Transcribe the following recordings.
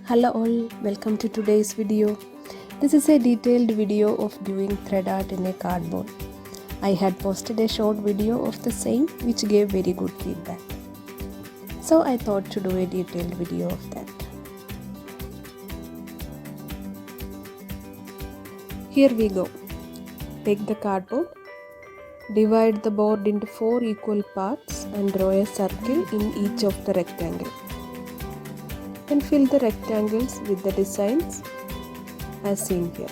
Hello all, welcome to today's video. This is a detailed video of doing thread art in a cardboard. I had posted a short video of the same which gave very good feedback. So I thought to do a detailed video of that. Here we go. Take the cardboard, divide the board into 4 equal parts and draw a circle in each of the rectangle. Then fill the rectangles with the designs as seen here.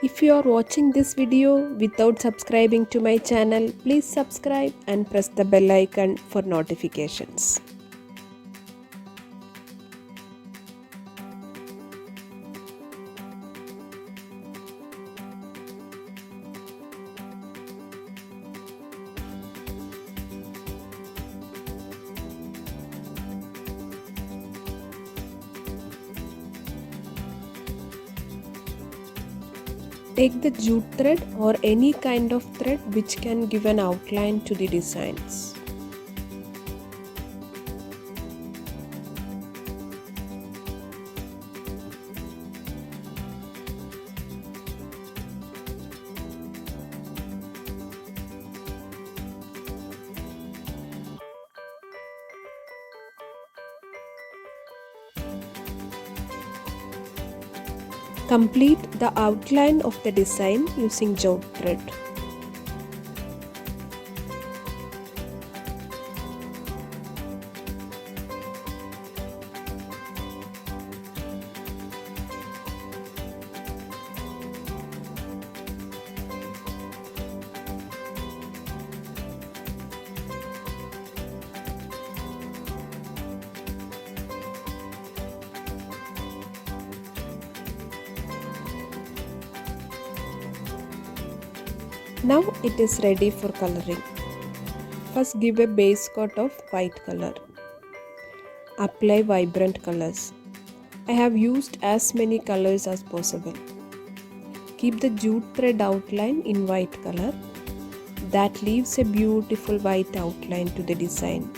If you are watching this video without subscribing to my channel, please subscribe and press the bell icon for notifications. Take the jute thread or any kind of thread which can give an outline to the designs. Complete the outline of the design using jute thread. Now it is ready for coloring. First give a base coat of white color. Apply vibrant colors. I have used as many colors as possible. Keep the jute thread outline in white color. That leaves a beautiful white outline to the design.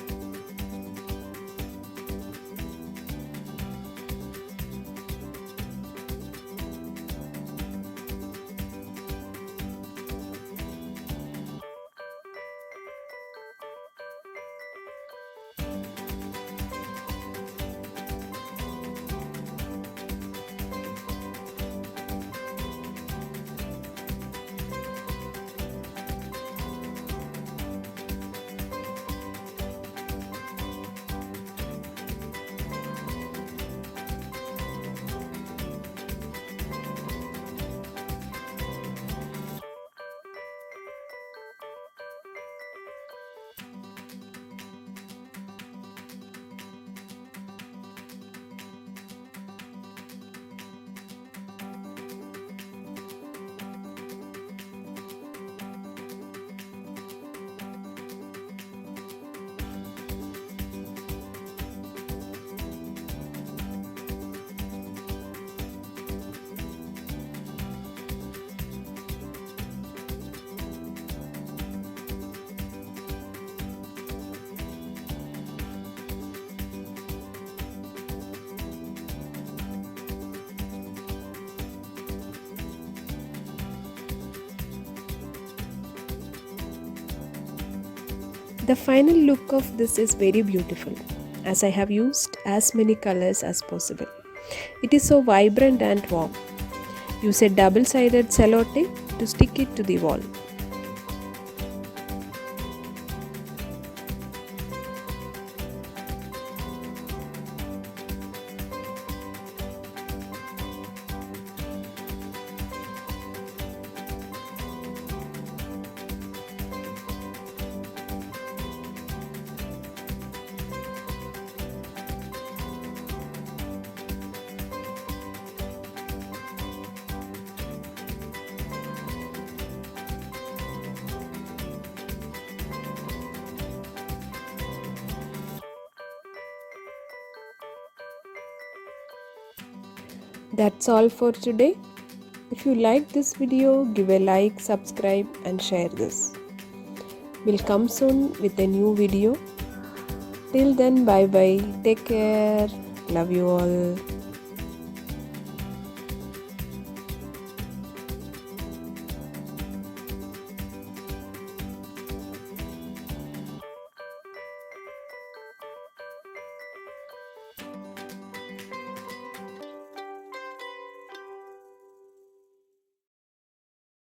The final look of this is very beautiful as I have used as many colors as possible. It is so vibrant and warm. Use a double-sided cello tape to stick it to the wall. That's all for today. If you like this video, give a like, subscribe and share this. We'll come soon with a new video. Till then, bye bye. Take care. Love you all.